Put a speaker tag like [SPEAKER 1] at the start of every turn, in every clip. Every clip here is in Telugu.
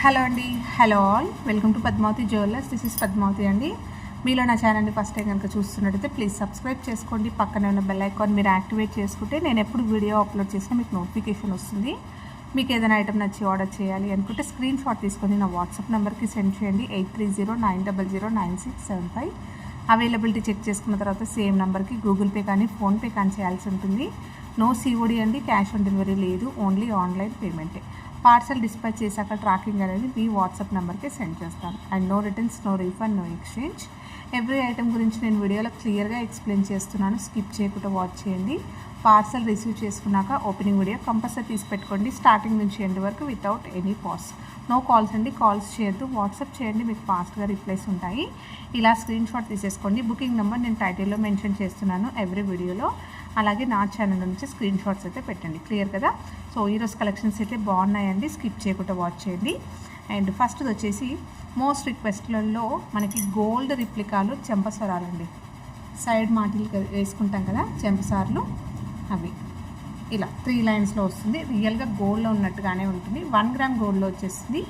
[SPEAKER 1] హలో అండి, hello all, welcome to Padmavathi jewellers. This is Padmavathi అండి. మీలో నా ఛానల్ని ఫస్ట్ టైం కనుక చూస్తున్నట్టయితే ప్లీజ్ సబ్స్క్రైబ్ చేసుకోండి. పక్కనే ఉన్న బెల్ ఐకాన్ మీరు యాక్టివేట్ చేసుకుంటే నేను ఎప్పుడు వీడియో అప్లోడ్ చేసినా మీకు నోటిఫికేషన్ వస్తుంది. మీకు ఏదైనా ఐటమ్ నచ్చి ఆర్డర్ చేయాలి అనుకుంటే స్క్రీన్ షాట్ తీసుకొని నా వాట్సాప్ నెంబర్కి సెండ్ చేయండి. 8309009675. అవైలబిలిటీ చెక్ చేసుకున్న తర్వాత సేమ్ నెంబర్కి గూగుల్ పే కానీ ఫోన్పే కానీ చేయాల్సి ఉంటుంది. నో సిఓడి అండి, క్యాష్ ఆన్ డెలివరీ లేదు, ఓన్లీ ఆన్లైన్ పేమెంటే. పార్సల్ డిస్పాచ్ చేశాక ట్రాకింగ్ అనేది మీ వాట్సాప్ నెంబర్కి సెండ్ చేస్తాను. And no returns, no refund, no exchange. Every item గురించి నేను వీడియోలో క్లియర్గా ఎక్స్ప్లెయిన్ చేస్తున్నాను, స్కిప్ చేయకుండా వాచ్ చేయండి. పార్సల్ రిసీవ్ చేసుకున్నాక ఓపెనింగ్ వీడియో కంపల్సరీ తీసి పెట్టుకోండి, స్టార్టింగ్ నుంచి ఎండ్ వరకు without any pass. No calls అండి, కాల్స్ చేయొద్దు, వాట్సాప్ చేయండి, మీకు ఫాస్ట్గా రిప్లైస్ ఉంటాయి. ఇలా స్క్రీన్ షాట్ తీసేసుకోండి. బుకింగ్ నెంబర్ నేను టైటిల్లో మెన్షన్ చేస్తున్నాను ఎవ్రీ వీడియోలో. అలాగే నా ఛానల్ నుంచి స్క్రీన్ షాట్స్ అయితే పెట్టండి. క్లియర్ కదా? సో ఈరోజు కలెక్షన్స్ అయితే బాగున్నాయండి, స్కిప్ చేయకుండా వాచ్ చేయండి. అండ్ ఫస్ట్ది వచ్చేసి మోస్ట్ రిక్వెస్ట్లలో మనకి గోల్డ్ రిప్లికాలు చెంపసరాలండి. సైడ్ మాటిల్ వేసుకుంటాం కదా చెంపసార్లు, అవి ఇలా 3 లైన్స్లో వస్తుంది. రియల్గా గోల్డ్లో ఉన్నట్టుగానే ఉంటుంది. 1 గ్రామ్ గోల్డ్లో వచ్చేస్తుంది.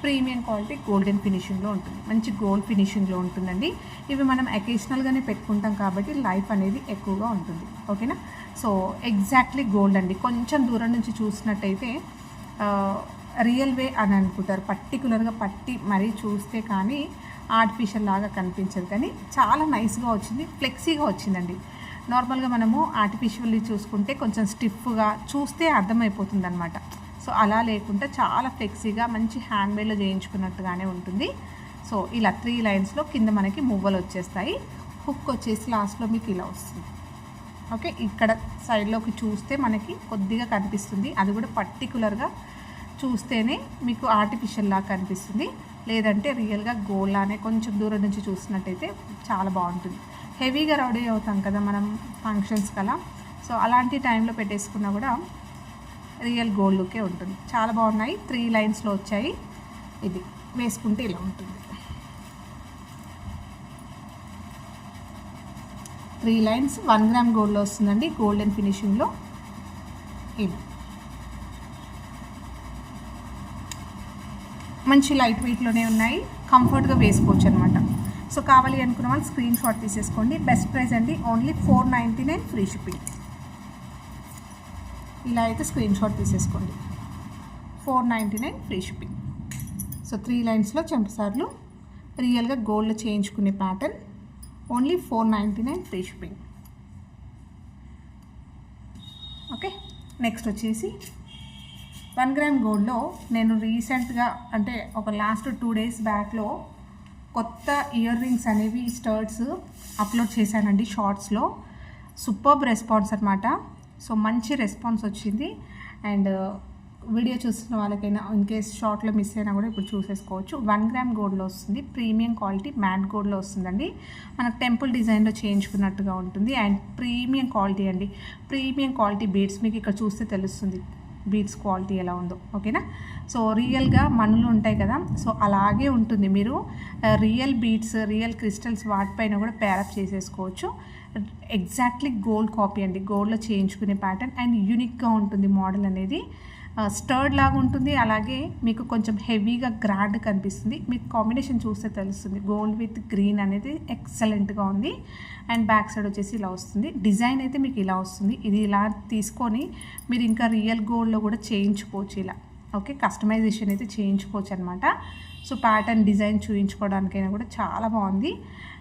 [SPEAKER 1] ప్రీమియం క్వాలిటీ గోల్డెన్ ఫినిషింగ్లో ఉంటుంది, మంచి గోల్డ్ ఫినిషింగ్లో ఉంటుందండి. ఇవి మనం అకేషనల్గానే పెట్టుకుంటాం కాబట్టి లైఫ్ అనేది ఎక్కువగా ఉంటుంది. ఓకేనా? సో ఎగ్జాక్ట్లీ గోల్డ్ అండి. కొంచెం దూరం నుంచి చూసినట్టయితే రియల్ వే అని అనుకుంటారు, పర్టికులర్గా పట్టి మరీ చూస్తే కానీ ఆర్టిఫిషియల్ లాగా కనిపించదు, కానీ చాలా నైస్గా వచ్చింది, ఫ్లెక్సీగా వచ్చిందండి. నార్మల్గా మనము ఆర్టిఫిషియల్లీ చూసుకుంటే కొంచెం స్టిఫ్గా చూస్తే అర్థమైపోతుంది అనమాట. సో అలా లేకుండా చాలా ఫ్లెక్సీగా మంచి హ్యాండ్మేడ్లో చేయించుకున్నట్టుగానే ఉంటుంది. సో ఇలా 3 లైన్స్లో కింద మనకి మువ్వలు వచ్చేస్తాయి. హుక్ వచ్చేసి లాస్ట్లో మీకు ఇలా వస్తుంది. ఓకే, ఇక్కడ సైడ్లోకి చూస్తే మనకి కొద్దిగా కనిపిస్తుంది, అది కూడా పర్టికులర్గా చూస్తేనే మీకు ఆర్టిఫిషియల్ లాగా కనిపిస్తుంది. లేదంటే రియల్గా గోల్డ్ లానే కొంచెం దూరం నుంచి చూసినట్టయితే చాలా బాగుంటుంది. హెవీగా రెడీ అవుతాం కదా మనం ఫంక్షన్స్ కలా, సో అలాంటి టైంలో పెట్టేసుకున్నా కూడా రియల్ గోల్డ్ లుకే ఉంటుంది. చాలా బాగున్నాయి. 3 లైన్స్లో వచ్చాయి. ఇది వేసుకుంటే ఇలా ఉంటుంది. 3 లైన్స్ 1 గ్రామ్ గోల్డ్లో వస్తుందండి, గోల్డెన్ ఫినిషింగ్లో. ఇది మంచి లైట్ వెయిట్లోనే ఉన్నాయి, కంఫర్ట్గా వేసుకోవచ్చు అనమాట. సో కావాలి అనుకున్న వాళ్ళు స్క్రీన్ షాట్ తీసేసుకోండి. బెస్ట్ ప్రైస్ అండి, ఓన్లీ 499 ఫ్రీ షిప్పింగ్. ఇలా అయితే స్క్రీన్ షాట్ తీసేసుకోండి. 499 ఫ్రీ షిప్పింగ్. సో 3 లైన్స్లో చెంపసార్లు రియల్గా గోల్డ్లో చేయించుకునే pattern, only 499 free shipping. Okay, next వచ్చేసి 1 గ్రామ్ గోల్డ్లో నేను రీసెంట్గా అంటే ఒక లాస్ట్ 2 డేస్ బ్యాక్లో కొత్త ఇయర్ రింగ్స్ అనేవి స్టర్ట్స్ అప్లోడ్ చేశానండి షార్ట్స్లో. సూపర్బ్ రెస్పాన్స్ అనమాట. సో మంచి రెస్పాన్స్ వచ్చింది. అండ్ వీడియో చూస్తున్న వాళ్ళకైనా ఇన్ కేస్ షార్ట్లో మిస్ అయినా కూడా ఇప్పుడు చూసేసుకోవచ్చు. 1 గ్రామ్ గోల్డ్లో వస్తుంది, ప్రీమియం క్వాలిటీ మ్యాట్ గోల్డ్లో వస్తుందండి. మనకు టెంపుల్ డిజైన్లో చేయించుకున్నట్టుగా ఉంటుంది. అండ్ ప్రీమియం క్వాలిటీ అండి, ప్రీమియం క్వాలిటీ బీడ్స్ మీకు ఇక్కడ చూస్తే తెలుస్తుంది బీడ్స్ క్వాలిటీ ఎలా ఉందో. ఓకేనా? సో రియల్గా మనులు ఉంటాయి కదా, సో అలాగే ఉంటుంది. మీరు రియల్ బీడ్స్, రియల్ క్రిస్టల్స్ వాటిపైన కూడా పేరప్ చేసేసుకోవచ్చు. ఎగ్జాక్ట్లీ గోల్డ్ కాపీ అండి, గోల్డ్లో చేయించుకునే ప్యాటర్న్. అండ్ యూనిక్గా ఉంటుంది మోడల్ అనేది, స్టర్డ్ లాగా ఉంటుంది. అలాగే మీకు కొంచెం హెవీగా గ్రాండ్ కనిపిస్తుంది. మీకు కాంబినేషన్ చూస్తే తెలుస్తుంది, గోల్డ్ విత్ గ్రీన్ అనేది ఎక్సలెంట్గా ఉంది. అండ్ బ్యాక్ సైడ్ వచ్చేసి ఇలా వస్తుంది. డిజైన్ అయితే మీకు ఇలా వస్తుంది. ఇది ఇలా తీసుకొని మీరు ఇంకా రియల్ గోల్డ్లో కూడా చేయించుకోవచ్చు ఇలా. ఓకే, కస్టమైజేషన్ అయితే చేయించుకోవచ్చు అనమాట. సో ప్యాటర్న్ డిజైన్ చూయించుకోవడానికైనా కూడా చాలా బాగుంది.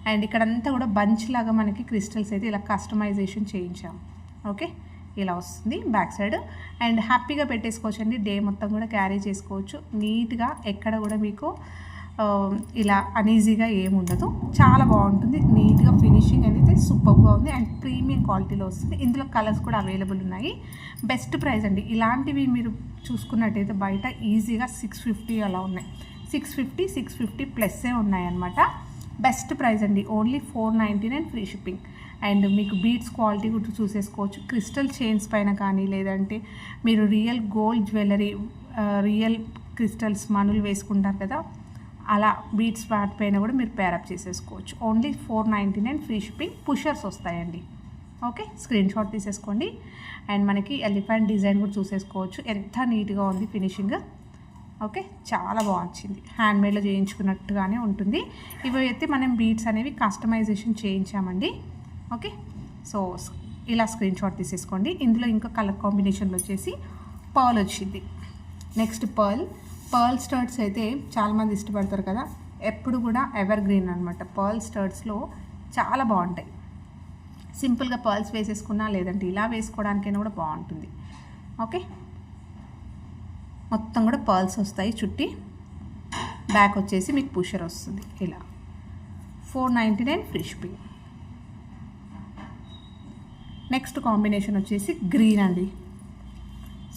[SPEAKER 1] అండ్ ఇక్కడంతా కూడా బంచ్ లాగా మనకి క్రిస్టల్స్ అయితే ఇలా కస్టమైజేషన్ చేయించాం. ఓకే, ఇలా వస్తుంది బ్యాక్ సైడ్. అండ్ హ్యాపీగా పెట్టేసుకోవచ్చు అండి, డే మొత్తం కూడా క్యారీ చేసుకోవచ్చు నీట్గా. ఎక్కడ కూడా మీకు ఇలా అనీజీగా ఏముండదు, చాలా బాగుంటుంది. నీట్గా ఫినిషింగ్ అనేది సూపర్గా ఉంది. అండ్ ప్రీమియం క్వాలిటీలో వస్తుంది. ఇందులో కలర్స్ కూడా అవైలబుల్ ఉన్నాయి. బెస్ట్ ప్రైస్ అండి. ఇలాంటివి మీరు చూసుకున్నట్టయితే బయట ఈజీగా 650 అలా ఉన్నాయి. 650 ప్లస్సే ఉన్నాయన్నమాట. బెస్ట్ ప్రైస్ అండి, ఓన్లీ 499 ఫ్రీ షిప్పింగ్. అండ్ మీకు బీడ్స్ క్వాలిటీ కూడా చూసేసుకోవచ్చు. క్రిస్టల్ చైన్స్ పైన కానీ, లేదంటే మీరు real gold jewellery, real crystals మనులు వేసుకుంటారు కదా, అలా బీడ్స్ వాటిపైన కూడా మీరు పేరప్ చేసేసుకోవచ్చు. Only 499 free shipping. పుషర్స్ వస్తాయండి. ఓకే, స్క్రీన్ షాట్ తీసేసుకోండి. అండ్ మనకి ఎలిఫెంట్ డిజైన్ కూడా చూసేసుకోవచ్చు, ఎంత నీట్గా ఉంది ఫినిషింగ్. ఓకే, చాలా బాగా వచ్చింది. హ్యాండ్మేడ్లో చేయించుకున్నట్టుగానే ఉంటుంది. ఇవి అయితే మనం బీడ్స్ అనేవి కస్టమైజేషన్ చేయించామండి. ఓకే, సో ఇలా స్క్రీన్ షాట్ తీసేసుకోండి. ఇందులో ఇంకా కలర్ కాంబినేషన్లో వచ్చేసి పర్ల్ వచ్చింది. నెక్స్ట్ పర్ల్ స్టడ్స్ అయితే చాలామంది ఇష్టపడతారు కదా, ఎప్పుడు కూడా ఎవర్ గ్రీన్ అనమాట. పర్ల్ స్టడ్స్లో చాలా బాగుంటాయి. సింపుల్గా పర్ల్స్ వేసేసుకున్నా లేదంటే ఇలా వేసుకోవడానికైనా కూడా బాగుంటుంది. ఓకే, మొత్తం కూడా పర్ల్స్ వస్తాయి చుట్టి. బ్యాక్ వచ్చేసి మీకు పుషర్ వస్తుంది. ఇలా 499 ఫ్రీ షిప్పింగ్. నెక్స్ట్ కాంబినేషన్ వచ్చేసి గ్రీన్ అండి.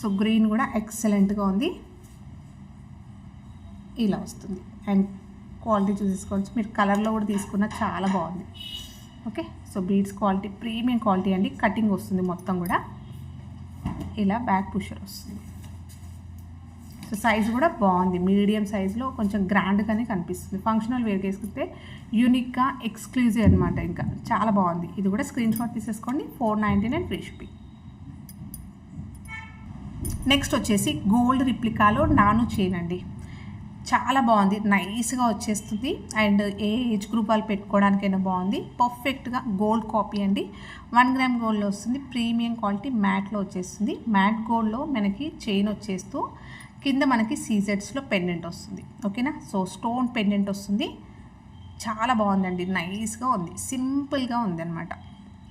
[SPEAKER 1] సో గ్రీన్ కూడా ఎక్సలెంట్గా ఉంది. ఇలా వస్తుంది. అండ్ క్వాలిటీ చూసేసుకోవచ్చు. మీరు కలర్లో కూడా తీసుకున్న చాలా బాగుంది. Okay, so beads quality premium quality అండి. కటింగ్ వస్తుంది మొత్తం కూడా. ఇలా బ్యాక్ పుషర్ వస్తుంది. సో సైజ్ కూడా బాగుంది. మీడియం సైజులో కొంచెం గ్రాండ్గానే కనిపిస్తుంది. ఫంక్షనల్ వేర్కి వేసుకుంటే యూనిక్గా ఎక్స్క్లూజివ్ అనమాట. ఇంకా చాలా బాగుంది. ఇది కూడా స్క్రీన్ షాట్ తీసేసుకోండి. 499 ఫ్రీ షిప్పింగ్. నెక్స్ట్ వచ్చేసి గోల్డ్ రిప్లికాలో నాను చైన్ అండి. చాలా బాగుంది. నైస్గా వచ్చేస్తుంది. అండ్ ఏ ఏజ్ గ్రూప్ వాళ్ళు పెట్టుకోవడానికైనా బాగుంది. పర్ఫెక్ట్గా గోల్డ్ కాపీ అండి. 1 గ్రామ్ గోల్డ్లో వస్తుంది. ప్రీమియం క్వాలిటీ మ్యాట్లో వచ్చేస్తుంది. మ్యాట్ గోల్డ్లో మనకి చైన్ వచ్చేస్తూ కింద మనకి సీజెడ్స్లో పెండెంట్ వస్తుంది. ఓకేనా, సో స్టోన్ పెండెంట్ వస్తుంది. చాలా బాగుందండి. నైస్గా ఉంది. సింపుల్గా ఉంది అనమాట.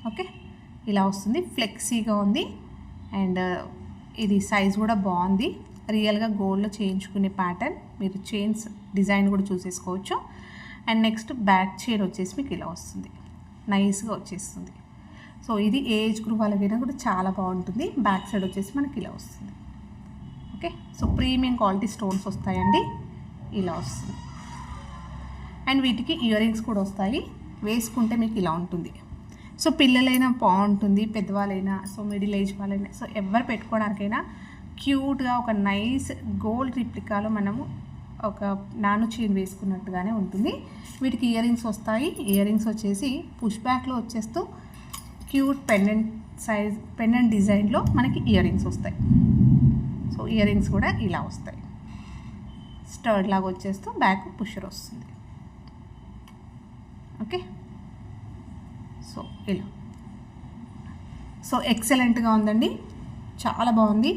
[SPEAKER 1] ఓకే, ఇలా వస్తుంది. ఫ్లెక్సీగా ఉంది. అండ్ ఇది సైజ్ కూడా బాగుంది. రియల్గా గోల్డ్లో చేయించుకునే ప్యాటర్న్. మీరు చైన్స్ డిజైన్ కూడా చూసేసుకోవచ్చు. అండ్ నెక్స్ట్ బ్యాక్ చైన్ వచ్చేసి మీకు ఇలా వస్తుంది. నైస్గా వచ్చేస్తుంది. సో ఇది ఏజ్ గ్రూప్ వాళ్ళకైనా కూడా చాలా బాగుంటుంది. బ్యాక్ సైడ్ వచ్చేసి మనకి ఇలా వస్తుంది. Okay, so premium quality stones వస్తాయండి. ఇలా వస్తుంది. అండ్ వీటికి ఇయర్ రింగ్స్ కూడా వస్తాయి. వేసుకుంటే మీకు ఇలా ఉంటుంది. సో పిల్లలైనా బాగుంటుంది, పెద్దవాళ్ళైనా, సో మిడిల్ ఏజ్ వాళ్ళైనా, సో ఎవరు పెట్టుకోవడానికైనా క్యూట్గా ఒక నైస్ గోల్డ్ రిప్లికాలో మనము ఒక నాను చైన్ వేసుకున్నట్టుగానే ఉంటుంది. వీటికి ఇయర్ రింగ్స్ వస్తాయి. ఇయర్ రింగ్స్ వచ్చేసి పుష్ బ్యాక్లో వచ్చేస్తూ క్యూట్ పెండెంట్ డిజైన్లో మనకి ఇయర్ రింగ్స్ వస్తాయి. సో ఇయర్ రింగ్స్ కూడా ఇలా వస్తాయి. స్టర్డ్ లాగా వచ్చేస్తూ బ్యాక్ పుషర్ వస్తుంది. ఓకే, సో ఇలా. సో ఎక్సలెంట్గా ఉందండి. చాలా బాగుంది.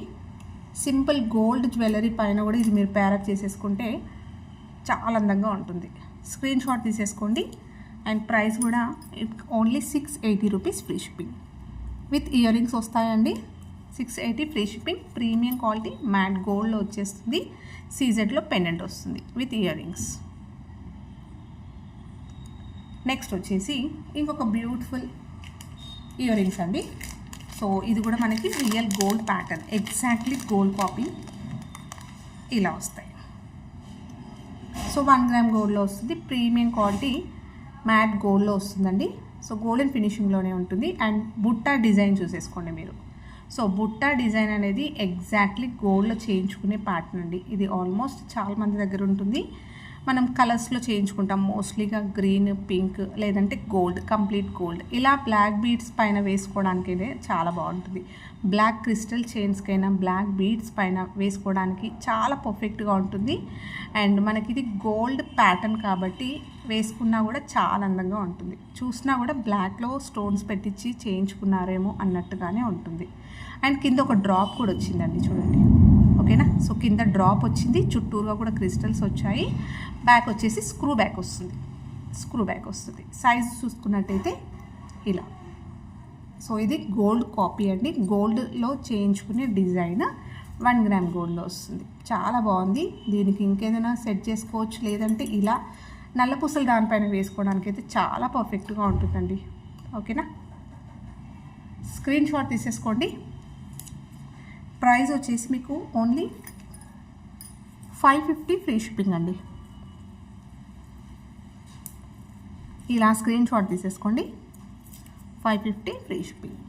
[SPEAKER 1] సింపుల్ గోల్డ్ జ్యువెలరీ పైన కూడా ఇది మీరు ప్యారప్ చేసేసుకుంటే చాలా అందంగా ఉంటుంది. స్క్రీన్ షాట్ తీసేసుకోండి. అండ్ ప్రైస్ కూడా only 680 rupees free shipping. With ear rings వస్తాయండి. 680 free shipping. Premium quality matte గోల్డ్లో వచ్చేస్తుంది. సీజెడ్లో పెండెంట్ వస్తుంది విత్ ఇయర్ రింగ్స్. నెక్స్ట్ వచ్చేసి ఇంకొక బ్యూటిఫుల్ ఇయర్ రింగ్స్ అండి. సో ఇది కూడా మనకి real gold pattern, exactly gold copy. ఇలా వస్తాయి. సో 1 గ్రామ్ గోల్డ్లో వస్తుంది. ప్రీమియం క్వాలిటీ మ్యాట్ గోల్డ్లో వస్తుందండి. సో గోల్డెన్ ఫినిషింగ్లోనే ఉంటుంది. అండ్ బుట్టా డిజైన్ చూసేసుకోండి మీరు. సో బుట్టా డిజైన్ అనేది ఎగ్జాక్ట్లీ గోల్డ్లో చేయించుకునే ప్యాటర్న్ అండి. ఇది ఆల్మోస్ట్ చాలా మంది దగ్గర ఉంటుంది. మనం కలర్స్లో చేయించుకుంటాం. మోస్ట్లీగా గ్రీన్, పింక్, లేదంటే గోల్డ్, కంప్లీట్ గోల్డ్. ఇలా బ్లాక్ బీడ్స్ పైన వేసుకోవడానికైతే చాలా బాగుంటుంది. బ్లాక్ క్రిస్టల్ చైన్స్కైనా బ్లాక్ బీడ్స్ పైన వేసుకోవడానికి చాలా పర్ఫెక్ట్గా ఉంటుంది. అండ్ మనకి ఇది గోల్డ్ ప్యాటర్న్ కాబట్టి వేసుకున్నా కూడా చాలా అందంగా ఉంటుంది. చూసినా కూడా బ్లాక్లో స్టోన్స్ పెట్టించి చేయించుకున్నారేమో అన్నట్టుగానే ఉంటుంది. అండ్ కింద ఒక డ్రాప్ కూడా వచ్చిందండి, చూడండి. ఓకేనా, సో కింద డ్రాప్ వచ్చింది. చుట్టూరుగా కూడా క్రిస్టల్స్ వచ్చాయి. బ్యాక్ వచ్చేసి స్క్రూ బ్యాక్ వస్తుంది. సైజ్ చూసుకున్నట్టయితే ఇలా. సో ఇది గోల్డ్ కాపీ అండి. గోల్డ్లో చేయించుకునే డిజైన్ 1 గ్రామ్ గోల్డ్లో వస్తుంది. చాలా బాగుంది. దీనికి ఇంకేదైనా సెట్ చేసుకోవచ్చు, లేదంటే ఇలా నల్ల పూసలు దానిపైన వేసుకోవడానికి అయితే చాలా పర్ఫెక్ట్గా ఉంటుందండి. ఓకేనా, స్క్రీన్ షాట్ తీసేసుకోండి. ప్రైస్ వచ్చేసి మీకు ఓన్లీ 550 ఫ్రీ షిప్పింగ్ అండి. ఇలా స్క్రీన్ షాట్ తీసేసుకోండి. 550 ఫ్రీ షిప్పింగ్.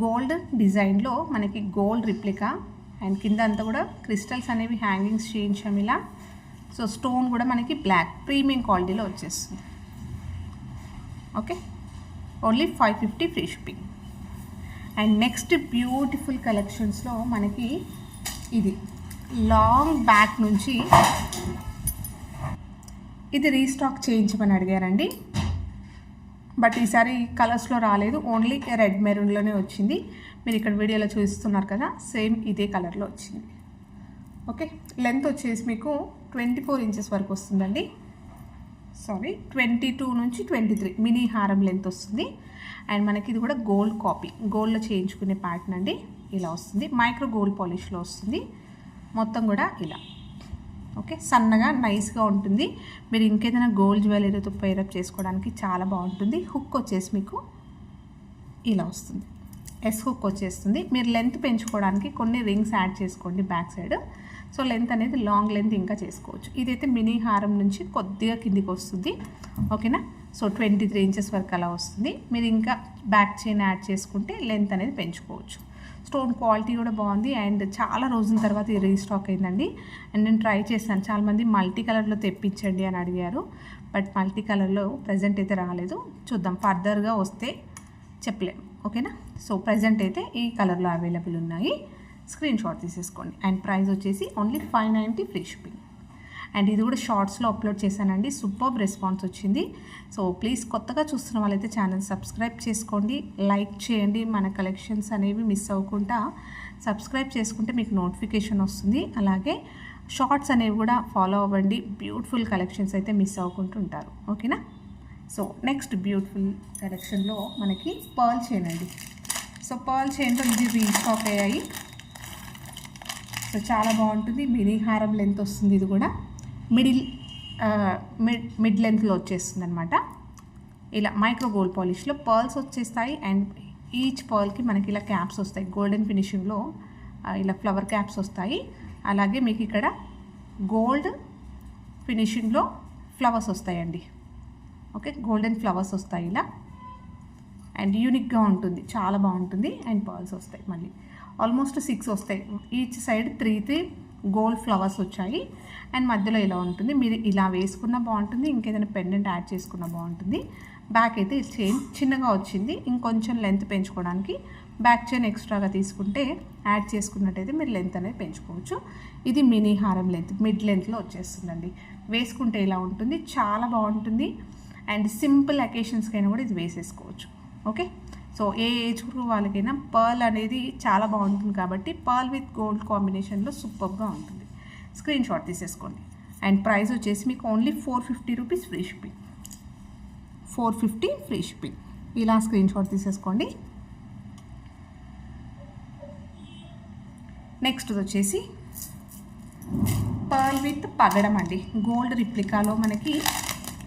[SPEAKER 1] గోల్డ్ డిజైన్లో మనకి గోల్డ్ రిప్లికా. అండ్ కింద అంతా కూడా క్రిస్టల్స్ అనేవి హ్యాంగింగ్స్ చేయించాం ఇలా. సో స్టోన్ కూడా మనకి బ్లాక్ ప్రీమియం క్వాలిటీలో వచ్చేస్తుంది. Okay, only 550 free shipping. And next beautiful కలెక్షన్స్లో మనకి ఇది లాంగ్ బ్యాక్ నుంచి ఇది రీస్టాక్ చేయించమని అడిగారండి. బట్ ఈసారి కలర్స్లో రాలేదు, ఓన్లీ రెడ్ మెరూన్లోనే వచ్చింది. మీరు ఇక్కడ వీడియోలో చూస్తున్నారు కదా, సేమ్ ఇదే కలర్లో వచ్చింది. ఓకే, లెంత్ వచ్చేసి మీకు 24 ఇంచెస్ వరకు వస్తుందండి. 22 నుంచి 23 మినీ హారం లెంత్ వస్తుంది. అండ్ మనకి ఇది కూడా గోల్డ్ కాపీ, గోల్డ్లో చేయించుకునే ప్యాటర్న్ అండి. ఇలా వస్తుంది, మైక్రో గోల్డ్ పాలిష్లో వస్తుంది. మొత్తం కూడా ఇలా ఓకే, సన్నగా నైస్గా ఉంటుంది. మీరు ఇంకేదైనా గోల్డ్ జ్యువెలరీతో పేరప్ చేసుకోవడానికి చాలా బాగుంటుంది. హుక్ వచ్చేసి మీకు ఇలా వస్తుంది, ఎస్ హుక్ వచ్చేస్తుంది. మీరు లెంత్ పెంచుకోవడానికి కొన్ని రింగ్స్ యాడ్ చేసుకోండి బ్యాక్ సైడ్. సో లెంత్ అనేది లాంగ్ లెంత్ ఇంకా చేసుకోవచ్చు. ఇదైతే మినీ హారం నుంచి కొద్దిగా కిందికి వస్తుంది. ఓకేనా, సో 23 ఇంచెస్ వరకు అలా వస్తుంది. మీరు ఇంకా బ్యాక్ చైన్ యాడ్ చేసుకుంటే లెంత్ అనేది పెంచుకోవచ్చు. స్టోన్ క్వాలిటీ కూడా బాగుంది. అండ్ చాలా రోజుల తర్వాత ఇది రీస్టాక్ అయిందండి. అండ్ నేను ట్రై చేశాను, చాలామంది మల్టీ కలర్లో తెప్పించండి అని అడిగారు. బట్ మల్టీ కలర్లో ప్రజెంట్ అయితే రాలేదు. చూద్దాం, ఫర్దర్గా వస్తే చెప్పలేం. ఓకేనా, సో ప్రజెంట్ అయితే ఈ కలర్లో అవైలబుల్ ఉన్నాయి. స్క్రీన్ షాట్ తీసేసుకోండి. అండ్ ప్రైస్ వచ్చేసి ఓన్లీ 590 ఫ్రీ షిప్పింగ్. అండ్ ఇది కూడా షార్ట్స్లో అప్లోడ్ చేశానండి, సూపర్ రెస్పాన్స్ వచ్చింది. సో ప్లీజ్ కొత్తగా చూస్తున్న వాళ్ళైతే ఛానల్ సబ్స్క్రైబ్ చేసుకోండి, లైక్ చేయండి. మన కలెక్షన్స్ అనేవి మిస్ అవ్వకుండా సబ్స్క్రైబ్ చేసుకుంటే మీకు నోటిఫికేషన్ వస్తుంది. అలాగే షార్ట్స్ అనేవి కూడా ఫాలో అవ్వండి, బ్యూటిఫుల్ కలెక్షన్స్ అయితే మిస్ అవ్వకుండా ఉంటారు. ఓకేనా, సో నెక్స్ట్ బ్యూటిఫుల్ కలెక్షన్లో మనకి పర్ల్ చైన్ అండి. సో పర్ల్ చైన్లో ఇది రీస్టాక్ అయ్యాయి. సో చాలా బాగుంటుంది, మినీ హారం లెంత్ వస్తుంది. ఇది కూడా మిడ్ లెంత్లో వచ్చేస్తుంది అనమాట. ఇలా మైక్రో గోల్డ్ పాలిష్లో పర్ల్స్ వచ్చేస్తాయి. అండ్ ఈచ్ పర్ల్కి మనకి ఇలా క్యాప్స్ వస్తాయి, గోల్డెన్ ఫినిషింగ్లో ఇలా ఫ్లవర్ క్యాప్స్ వస్తాయి. అలాగే మీకు ఇక్కడ గోల్డ్ ఫినిషింగ్లో ఫ్లవర్స్ వస్తాయండి. ఓకే, గోల్డెన్ ఫ్లవర్స్ వస్తాయి ఇలా. అండ్ యూనిక్గా ఉంటుంది, చాలా బాగుంటుంది. అండ్ పర్ల్స్ వస్తాయి, మళ్ళీ ఆల్మోస్ట్ 6 వస్తాయి. ఈచ్ సైడ్ 3 గోల్డ్ ఫ్లవర్స్ వచ్చాయి. అండ్ మధ్యలో ఇలా ఉంటుంది. మీరు ఇలా వేసుకున్నా బాగుంటుంది, ఇంకేదైనా పెండెంట్ యాడ్ చేసుకున్నా బాగుంటుంది. బ్యాక్ అయితే చైన్ చిన్నగా వచ్చింది, ఇంకొంచెం లెంత్ పెంచుకోవడానికి బ్యాక్ చైన్ ఎక్స్ట్రాగా తీసుకుంటే యాడ్ చేసుకున్నట్టయితే మీరు లెంత్ అనేది పెంచుకోవచ్చు. ఇది మినీ హారం లెంత్, మిడ్ లెంత్లో వచ్చేస్తుందండి. వేసుకుంటే ఇలా ఉంటుంది, చాలా బాగుంటుంది. అండ్ సింపుల్ అకేషన్స్కైనా కూడా ఇది వేసేసుకోవచ్చు. ఓకే, సో ఏ ఏజ్ గ్రూప్ వాళ్ళకైనా పర్ల్ అనేది చాలా బాగుంటుంది. కాబట్టి పర్ల్ విత్ గోల్డ్ కాంబినేషన్లో సూపర్గా ఉంటుంది. స్క్రీన్ షాట్ తీసేసుకోండి. అండ్ ప్రైస్ వచ్చేసి మీకు only 450 rupees free shipping. 450 free shipping. ఇలా స్క్రీన్ షాట్ తీసేసుకోండి. నెక్స్ట్ వచ్చేసి పర్ల్ విత్ పగడం అండి. గోల్డ్ రిప్లికాలో మనకి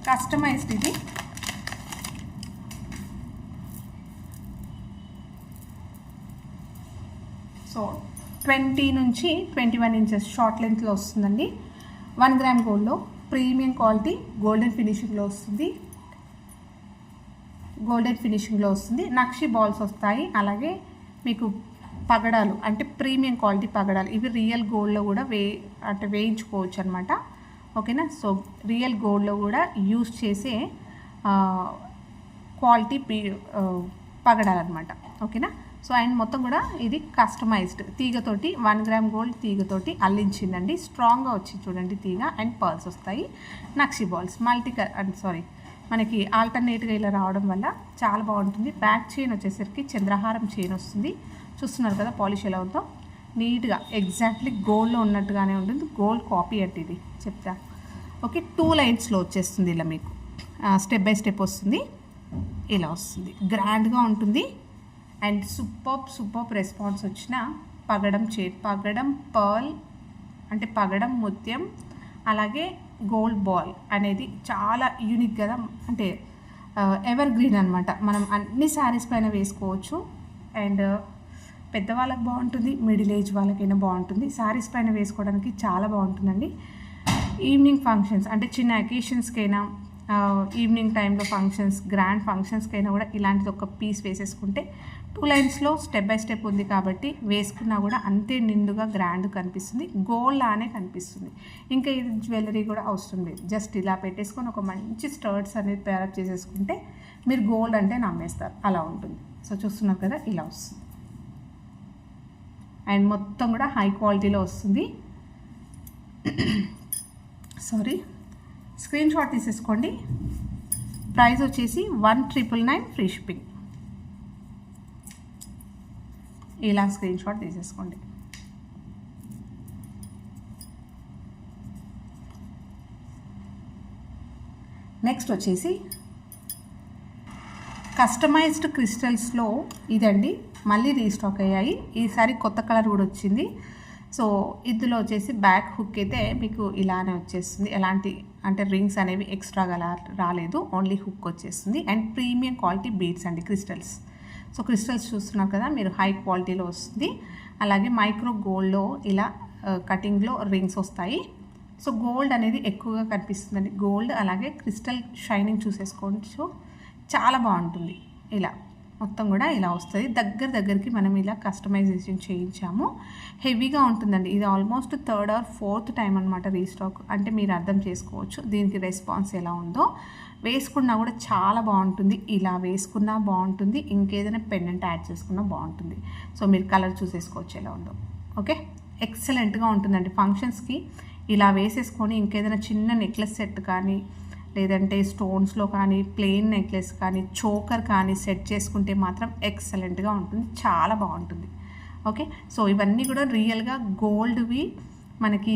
[SPEAKER 1] కస్టమైజ్డ్ ఇది. సో 20 నుంచి 21 ఇంచెస్ షార్ట్ లెంత్లో వస్తుందండి. 1 గ్రామ్ గోల్డ్లో ప్రీమియం క్వాలిటీ గోల్డెన్ ఫినిషింగ్లో వస్తుంది. నక్షి బాల్స్ వస్తాయి. అలాగే మీకు పగడాలు అంటే ప్రీమియం క్వాలిటీ పగడాలు, ఇవి రియల్ గోల్డ్లో కూడా వేయించుకోవచ్చు అనమాట. ఓకేనా, సో రియల్ గోల్డ్లో కూడా యూజ్ చేసే క్వాలిటీ పగడాలన్నమాట. ఓకేనా, సో అండ్ మొత్తం కూడా ఇది కస్టమైజ్డ్ తీగతోటి 1 గ్రామ్ గోల్డ్ తీగతోటి అల్లించిందండి. స్ట్రాంగ్గా వచ్చింది చూడండి తీగ. అండ్ పర్ల్స్ వస్తాయి, నక్షి బాల్స్ మనకి ఆల్టర్నేట్గా ఇలా రావడం వల్ల చాలా బాగుంటుంది. బ్యాక్ చైన్ వచ్చేసరికి చంద్రహారం చైన్ వస్తుంది. చూస్తున్నారు కదా పాలిష్ ఎలా ఉందో, నీట్గా ఎగ్జాక్ట్లీ గోల్డ్లో ఉన్నట్టుగానే ఉంటుంది. గోల్డ్ కాపీ అంటే ఇది చెప్తా. ఓకే, 2 లైన్స్లో వచ్చేస్తుంది. ఇలా మీకు స్టెప్ బై స్టెప్ వస్తుంది, ఇలా వస్తుంది, గ్రాండ్గా ఉంటుంది. అండ్ సూపర్ రెస్పాన్స్ వచ్చిన పగడం పర్ల్ అంటే పగడం ముత్యం, అలాగే గోల్డ్ బాల్ అనేది చాలా యూనిక్ కదా. అంటే ఎవర్ గ్రీన్ అనమాట. మనం అన్ని శారీస్ పైన వేసుకోవచ్చు. అండ్ పెద్దవాళ్ళకి బాగుంటుంది, మిడిల్ ఏజ్ వాళ్ళకైనా బాగుంటుంది. శారీస్ పైన వేసుకోవడానికి చాలా బాగుంటుందండి. ఈవినింగ్ ఫంక్షన్స్ అంటే చిన్న అకేషన్స్కైనా, ఈవినింగ్ టైంలో ఫంక్షన్స్, గ్రాండ్ ఫంక్షన్స్కైనా కూడా ఇలాంటిది ఒక పీస్ వేసేసుకుంటే 2 లైన్స్లో స్టెప్ బై స్టెప్ ఉంది కాబట్టి వేసుకున్నా కూడా అంతే నిండుగా గ్రాండ్ కనిపిస్తుంది, గోల్డ్ లానే కనిపిస్తుంది. ఇంకా ఇది జ్యువెలరీ కూడా అవసరం లేదు. జస్ట్ ఇలా పెట్టేసుకొని ఒక మంచి స్టర్ట్స్ అనేది పేరప్ చేసేసుకుంటే మీరు గోల్డ్ అంటే నమ్మేస్తారు, అలా ఉంటుంది. సో చూస్తున్నారు కదా, ఇలా వస్తుంది. అండ్ మొత్తం కూడా హై క్వాలిటీలో వస్తుంది. స్క్రీన్ షాట్ తీసేసుకోండి. ప్రైస్ వచ్చేసి 1999 ఫ్రీ షిప్పింగ్. ఇలా స్క్రీన్ షాట్ తీసేసుకోండి. నెక్స్ట్ వచ్చేసి కస్టమైజ్డ్ క్రిస్టల్స్లో ఇదండి, మళ్ళీ రీస్టాక్ అయ్యాయి. ఈసారి కొత్త కలర్ కూడా వచ్చింది. సో ఇందులో వచ్చేసి బ్యాక్ హుక్ అయితే మీకు ఇలానే వచ్చేస్తుంది. ఎలాంటి అంటే రింగ్స్ అనేవి ఎక్స్ట్రాగా రాలేదు, ఓన్లీ హుక్ వచ్చేస్తుంది. అండ్ ప్రీమియం క్వాలిటీ బీడ్స్ అండి క్రిస్టల్స్. సో క్రిస్టల్స్ చూస్తున్నారు కదా మీరు, హై క్వాలిటీలో వస్తుంది. అలాగే మైక్రో గోల్డ్లో ఇలా కటింగ్లో రింగ్స్ వస్తాయి. సో గోల్డ్ అనేది ఎక్కువగా కనిపిస్తుందండి. గోల్డ్ అలాగే క్రిస్టల్ షైనింగ్ చూసేసుకోవచ్చు, చాలా బాగుంటుంది. ఇలా మొత్తం కూడా ఇలా వస్తుంది. దగ్గరికి మనం ఇలా కస్టమైజేషన్ చేయించాము. హెవీగా ఉంటుందండి. ఇది almost 3rd or 4th time అనమాట రీస్టాక్. అంటే మీరు అర్థం చేసుకోవచ్చు దీనికి రెస్పాన్స్ ఎలా ఉందో. వేసుకున్నా కూడా చాలా బాగుంటుంది. ఇలా వేసుకున్నా బాగుంటుంది, ఇంకేదైనా పెండెంట్ యాడ్ చేసుకున్నా బాగుంటుంది. సో మీరు కలర్ చూసేసుకోవచ్చు ఎలా ఉందో. ఓకే, ఎక్సలెంట్గా ఉంటుందండి. ఫంక్షన్స్కి ఇలా వేసేసుకొని ఇంకేదైనా చిన్న నెక్లెస్ సెట్ కానీ, లేదంటే స్టోన్స్లో కానీ, ప్లెయిన్ నెక్లెస్ కానీ, చోకర్ కానీ సెట్ చేసుకుంటే మాత్రం ఎక్సలెంట్గా ఉంటుంది, చాలా బాగుంటుంది. ఓకే, సో ఇవన్నీ కూడా రియల్గా గోల్డ్వి, మనకి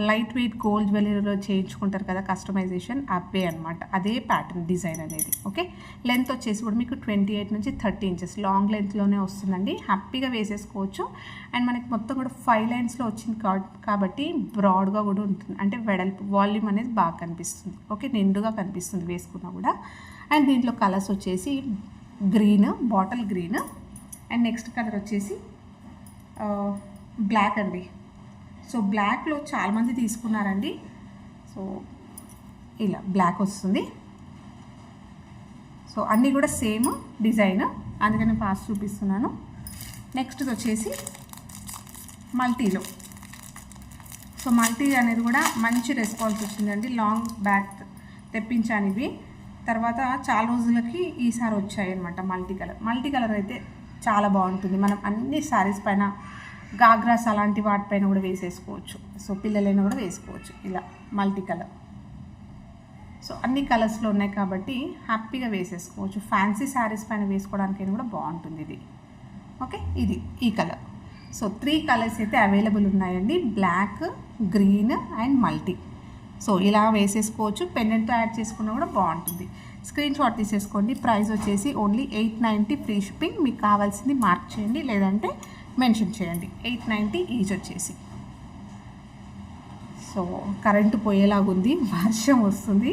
[SPEAKER 1] లైట్ వెయిట్ గోల్డ్ జ్యువెలరీలో చేయించుకుంటారు కదా కస్టమైజేషన్, అవే అనమాట. అదే ప్యాటర్న్ డిజైన్ అనేది. ఓకే, లెంత్ వచ్చేసి కూడా మీకు 28 నుంచి 30 ఇంచెస్ లాంగ్ లెంత్లోనే వస్తుందండి. హ్యాపీగా వేసేసుకోవచ్చు. అండ్ మనకి మొత్తం కూడా 5 లైన్స్లో వచ్చింది కాబట్టి బ్రాడ్గా కూడా ఉంటుంది. అంటే వెడల్పు వాల్యూమ్ అనేది బాగా కనిపిస్తుంది. ఓకే, నిండుగా కనిపిస్తుంది వేసుకున్నా కూడా. అండ్ దీంట్లో కలర్స్ వచ్చేసి green, bottle green. And next colour వచ్చేసి బ్లాక్ అండి. సో బ్లాక్లో చాలామంది తీసుకున్నారండి. సో ఇలా బ్లాక్ వస్తుంది. సో అన్నీ కూడా సేమ్ డిజైన్, అందుకని ఫాస్ట్ చూపిస్తున్నాను. నెక్స్ట్ వచ్చేసి మల్టీలో. సో మల్టీ అనేది కూడా మంచి రెస్పాన్స్ వచ్చిందండి. లాంగ్ బ్యాక్ తెప్పించాను ఇవి. తర్వాత చాలా రోజులకి ఈసారి వచ్చాయి అనమాట మల్టీ కలర్ అయితే చాలా బాగుంటుంది. మనం అన్ని శారీస్ పైన, గాగ్రాస్ అలాంటి వాటిపైన కూడా వేసేసుకోవచ్చు. సో పిల్లలైనా కూడా వేసుకోవచ్చు ఇలా మల్టీ కలర్. సో అన్ని కలర్స్లో ఉన్నాయి కాబట్టి హ్యాపీగా వేసేసుకోవచ్చు. ఫ్యాన్సీ శారీస్ పైన వేసుకోవడానికైనా కూడా బాగుంటుంది ఇది. ఓకే, ఇది ఈ కలర్. సో 3 కలర్స్ అయితే అవైలబుల్ ఉన్నాయండి, black, green and multi. So ఇలా వేసేసుకోవచ్చు. పెండెంట్తో యాడ్ చేసుకున్నా కూడా బాగుంటుంది. స్క్రీన్ షాట్ తీసేసుకోండి. ప్రైస్ వచ్చేసి ఓన్లీ 890 ఫ్రీ షిప్పింగ్. మీకు కావాల్సింది మార్క్ చేయండి, లేదంటే మెన్షన్ చేయండి. 890 ఈచ్ వచ్చేసి. సో కరెంటు పోయేలాగుంది, వర్షం వస్తుంది.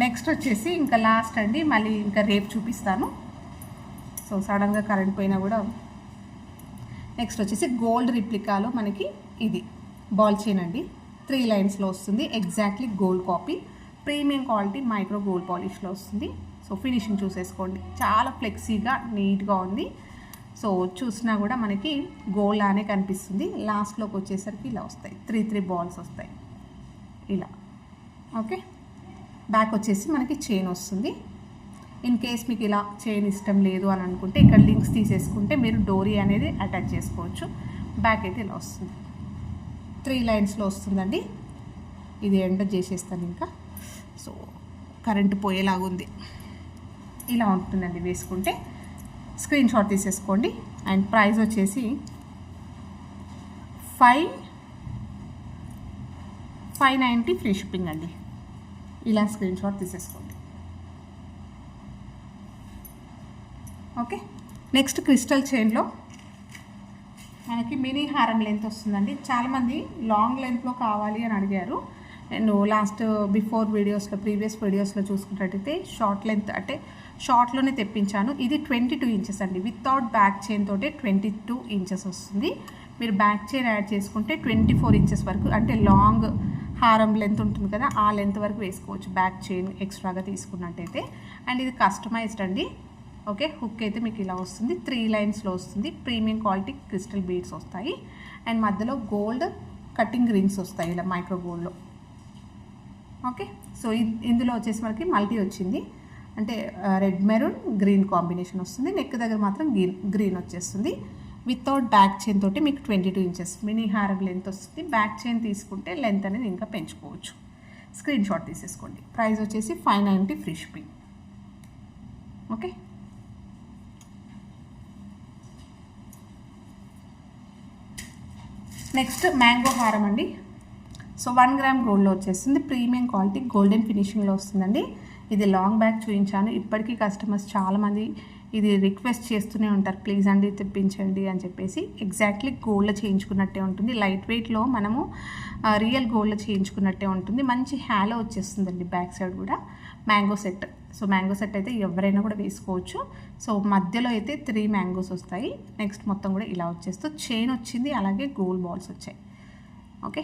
[SPEAKER 1] నెక్స్ట్ వచ్చేసి ఇంకా లాస్ట్ అండి, మళ్ళీ ఇంకా రేపు చూపిస్తాను. సో సడన్గా కరెంట్ పోయినా కూడా. నెక్స్ట్ వచ్చేసి గోల్డ్ రిప్లికాలో మనకి ఇది బాల్ చైన్ అండి. 3 లైన్స్లో వస్తుంది. Exactly gold copy, premium quality micro gold పాలిష్లో వస్తుంది. సో ఫినిషింగ్ చూసేసుకోండి, చాలా ఫ్లెక్సీగా నీట్గా ఉంది. సో చూసినా కూడా మనకి గోల్డ్ లానే కనిపిస్తుంది. లాస్ట్లోకి వచ్చేసరికి ఇలా వస్తాయి, 3 బాల్స్ వస్తాయి ఇలా. ఓకే, బ్యాక్ వచ్చేసి మనకి చైన్ వస్తుంది. ఇన్ కేస్ మీకు ఇలా చైన్ ఇష్టం లేదు అని అనుకుంటే ఇక్కడ లింక్స్ తీసేసుకుంటే మీరు డోరీ అనేది అటాచ్ చేసుకోవచ్చు. బ్యాక్ అయితే ఇలా వస్తుంది, 3 లైన్స్లో వస్తుందండి. ఇది ఎంటర్ చేసేస్తాను ఇంకా. సో కరెంటు పోయేలాగుంది, ఇలా ఉంటుందండి వేసుకుంటే. స్క్రీన్ షాట్ తీసేసుకోండి. అండ్ ప్రైస్ వచ్చేసి 590 ఫ్రీ షిప్పింగ్ అండి. ఇలా స్క్రీన్ షాట్ తీసేసుకోండి. ఓకే, నెక్స్ట్ క్రిస్టల్ చైన్లో మనకి మినీ హారం లెంత్ వస్తుందండి. చాలామంది లాంగ్ లెంత్లో కావాలి అని అడిగారు. నేను బిఫోర్ వీడియోస్లో, ప్రీవియస్ వీడియోస్లో చూసుకున్నట్టయితే షార్ట్ లెంత్ అంటే షార్ట్లోనే తెప్పించాను. ఇది 22 ఇంచెస్ అండి. వితౌట్ బ్యాక్ చైన్ తోటే 22 ఇంచెస్ వస్తుంది. మీరు బ్యాక్ చైన్ యాడ్ చేసుకుంటే 24 ఇంచెస్ వరకు, అంటే లాంగ్ హారం లెంత్ ఉంటుంది కదా, ఆ లెంత్ వరకు వేసుకోవచ్చు బ్యాక్ చైన్ ఎక్స్ట్రాగా తీసుకున్నట్టయితే. అండ్ ఇది కస్టమైజ్డ్ అండి. ఓకే, హుక్ అయితే మీకు ఇలా వస్తుంది, 3 లైన్స్లో వస్తుంది. ప్రీమియం క్వాలిటీ క్రిస్టల్ బీడ్స్ వస్తాయి. అండ్ మధ్యలో గోల్డ్ కటింగ్ రింగ్స్ వస్తాయి ఇలా మైక్రో గోల్డ్లో. ఓకే, సో ఇందులో వచ్చేసి మనకి మల్టీ వచ్చింది. అంటే రెడ్ మెరూన్ గ్రీన్ కాంబినేషన్ వస్తుంది. నెక్ దగ్గర మాత్రం గ్రీన్ వచ్చేస్తుంది. వితౌట్ బ్యాక్ చైన్ తోటి మీకు 22 ఇంచెస్ మినీ హారం లెంత్ వస్తుంది. బ్యాక్ చైన్ తీసుకుంటే లెంత్ అనేది ఇంకా పెంచుకోవచ్చు. స్క్రీన్ షాట్ తీసేసుకోండి. ప్రైస్ వచ్చేసి 590 free shipping. Okay, next mango హారం అండి. సో 1 గ్రామ్ గోల్డ్లో వచ్చేస్తుంది, ప్రీమియం క్వాలిటీ గోల్డెన్ ఫినిషింగ్లో వస్తుందండి. ఇది లాంగ్ బ్యాక్ చూపించాను. ఇప్పటికీ కస్టమర్స్ చాలామంది ఇది రిక్వెస్ట్ చేస్తూనే ఉంటారు, ప్లీజ్ అండి తెప్పించండి అని చెప్పేసి. ఎగ్జాక్ట్లీ గోల్డ్లో చేయించుకున్నట్టే ఉంటుంది. లైట్ వెయిట్లో మనము రియల్ గోల్డ్లో చేయించుకున్నట్టే ఉంటుంది. మంచి హ్యాలో వచ్చేస్తుందండి బ్యాక్ సైడ్ కూడా. Mango set. So mango set అయితే ఎవరైనా కూడా వేసుకోవచ్చు. సో మధ్యలో అయితే 3 మ్యాంగోస్ వస్తాయి. నెక్స్ట్ మొత్తం కూడా ఇలా వచ్చేస్తూ చైన్ వచ్చింది, అలాగే గోల్డ్ బాల్స్ వచ్చాయి. ఓకే,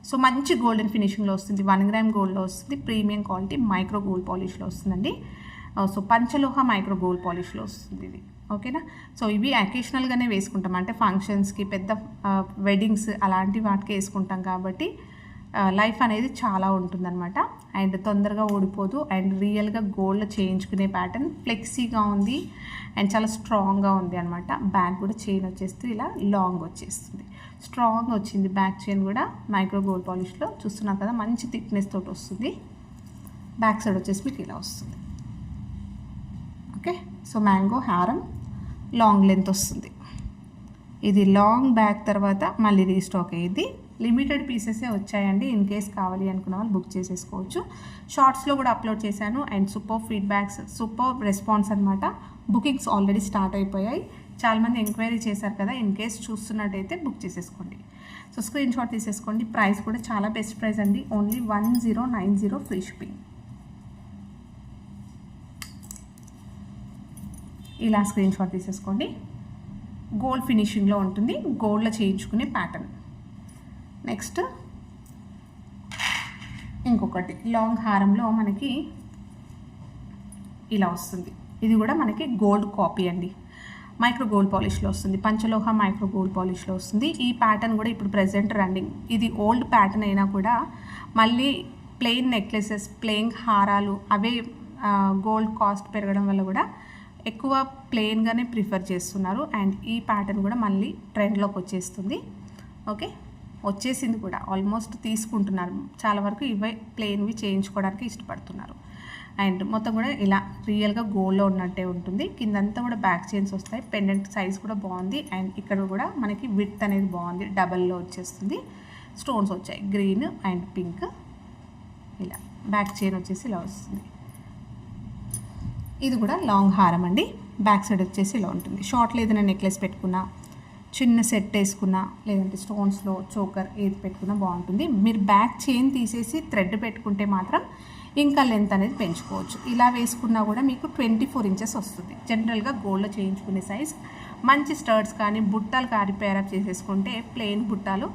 [SPEAKER 1] సో మంచి గోల్డెన్ ఫినిషింగ్లో వస్తుంది. 1 గ్రామ్ గోల్డ్లో వస్తుంది, ప్రీమియం క్వాలిటీ మైక్రో గోల్డ్ పాలిష్లో వస్తుందండి. సో పంచలోహ మైక్రో గోల్డ్ పాలిష్లో వస్తుంది ఇది. ఓకేనా, సో ఇవి అకేషనల్గానే వేసుకుంటాం, అంటే ఫంక్షన్స్కి, పెద్ద వెడ్డింగ్స్ అలాంటి వాటికి వేసుకుంటాం కాబట్టి లైఫ్ అనేది చాలా ఉంటుందన్నమాట. అండ్ తొందరగా ఓడిపోదు. అండ్ రియల్గా గోల్డ్లో చేయించుకునే ప్యాటర్న్, ఫ్లెక్సీగా ఉంది అండ్ చాలా స్ట్రాంగ్గా ఉంది అనమాట. బ్యాక్ కూడా చైన్ వచ్చేస్తూ ఇలా లాంగ్ వచ్చేస్తుంది, స్ట్రాంగ్ వచ్చింది. బ్యాక్ చైన్ కూడా మైక్రో గోల్డ్ పాలిష్లో చూస్తున్నారు కదా, మంచి థిక్నెస్ తోటి వస్తుంది. బ్యాక్ సైడ్ వచ్చేసి మీకు ఇలా వస్తుంది. ఓకే, సో మ్యాంగో హారం లాంగ్ లెంత్ వస్తుంది. ఇది లాంగ్ బ్యాక్ తర్వాత మళ్ళీ రీస్టాక్ అయ్యింది. లిమిటెడ్ పీసెసే వచ్చాయండి. ఇన్ కేస్ కావాలి అనుకున్న వాళ్ళు బుక్ చేసేసుకోవచ్చు. షార్ట్స్లో కూడా అప్లోడ్ చేశాను and super feedbacks, super response అనమాట. బుకింగ్స్ ఆల్రెడీ స్టార్ట్ అయిపోయాయి. చాలామంది ఎంక్వైరీ చేశారు కదా, ఇన్ కేస్ చూస్తున్నట్టయితే బుక్ చేసేసుకోండి. సో స్క్రీన్ షాట్ తీసేసుకోండి. ప్రైస్ కూడా చాలా బెస్ట్ ప్రైస్ అండి, ఓన్లీ 1090 ఫ్రీ షిప్పింగ్. ఇలా స్క్రీన్ షాట్ తీసేసుకోండి. గోల్డ్ ఫినిషింగ్లో ఉంటుంది, గోల్డ్లో చేయించుకునే ప్యాటర్న్. నెక్స్ట్ ఇంకొకటి లాంగ్ హారంలో మనకి ఇలా వస్తుంది. ఇది కూడా మనకి గోల్డ్ కాపీ అండి, మైక్రో గోల్డ్ పాలిష్లో వస్తుంది, పంచలోహ మైక్రో గోల్డ్ పాలిష్లో వస్తుంది. ఈ ప్యాటర్న్ కూడా ఇప్పుడు ప్రెజెంట్ రన్నింగ్. ఇది ఓల్డ్ ప్యాటర్న్ అయినా కూడా మళ్ళీ ప్లెయిన్ నెక్లెసెస్, ప్లెయిన్ హారాలు అవే గోల్డ్ కాస్ట్ పెరగడం వల్ల కూడా ఎక్కువ ప్లెయిన్గానే ప్రిఫర్ చేస్తున్నారు. అండ్ ఈ ప్యాటర్న్ కూడా మళ్ళీ ట్రెండ్లోకి వచ్చేస్తుంది. ఓకే, వచ్చేసింది కూడా, ఆల్మోస్ట్ తీసుకుంటున్నారు. చాలా వరకు ఇవే ప్లెయిన్వి చేయించుకోవడానికి ఇష్టపడుతున్నారు. అండ్ మొత్తం కూడా ఇలా రియల్గా గోల్డ్లో ఉన్నట్టే ఉంటుంది. కిందంతా కూడా బ్యాక్ చైన్స్ వస్తాయి. పెండెంట్ సైజ్ కూడా బాగుంది. అండ్ ఇక్కడ కూడా మనకి విడ్త్ అనేది బాగుంది, డబల్లో వచ్చేస్తుంది. స్టోన్స్ వచ్చాయి, గ్రీన్ అండ్ పింక్. ఇలా బ్యాక్ చైన్ వచ్చేసి ఇలా వస్తుంది. ఇది కూడా లాంగ్ హారం అండి. బ్యాక్ సైడ్ వచ్చేసి ఇలా ఉంటుంది. షార్ట్లో ఏదైనా నెక్లెస్ పెట్టుకున్నా, చిన్న సెట్ వేసుకున్నా, లేదంటే స్టోన్స్లో చోకర్ ఏది పెట్టుకున్నా బాగుంటుంది. మీరు బ్యాక్ చైన్ తీసేసి థ్రెడ్ పెట్టుకుంటే మాత్రం ఇంకా లెంత్ అనేది పెంచుకోవచ్చు. ఇలా వేసుకున్నా కూడా మీకు 24 ఇంచెస్ వస్తుంది. జనరల్గా గోల్డ్లో చేయించుకునే సైజ్. మంచి స్టర్ట్స్ కానీ బుట్టాలు కానీ పేరప్ చేసేసుకుంటే ప్లెయిన్ బుట్టాలు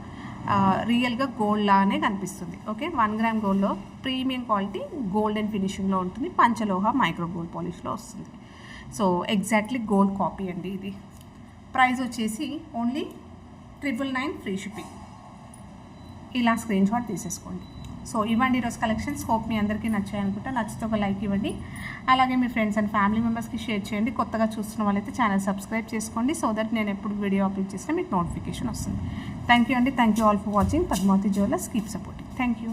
[SPEAKER 1] రియల్గా గోల్డ్ లానే కనిపిస్తుంది. ఓకే, 1 గ్రామ్ గోల్డ్లో ప్రీమియం క్వాలిటీ గోల్డెన్ ఫినిషింగ్లో ఉంటుంది. పంచలోహ మైక్రో గోల్డ్ పాలిష్లో వస్తుంది. సో ఎగ్జాక్ట్లీ గోల్డ్ కాపీ అండి ఇది. ప్రైస్ వచ్చేసి ఓన్లీ 999 ఫ్రీ షిప్పింగ్. ఇలా స్క్రీన్ షాట్ తీసేసుకోండి. సో ఇవ్వండి ఈరోజు కలెక్షన్స్. హోప్ మీ అందరికీ నచ్చాయి అనుకుంటా. నచ్చితే ఒక లైక్ ఇవ్వండి, అలాగే మీ ఫ్రెండ్స్ అండ్ ఫ్యామిలీ మెంబర్స్కి షేర్ చేయండి. కొత్తగా చూస్తున్న వాళ్ళైతే ఛానల్ సబ్స్క్రైబ్ చేసుకోండి, సో దట్ నేను ఎప్పుడు వీడియో అప్లోడ్ చేసినా మీకు నోటిఫికేషన్ వస్తుంది. థ్యాంక్ యూ అండి. Thank you all for watching. Padmavathi jewellers. Keep supporting. Thank you.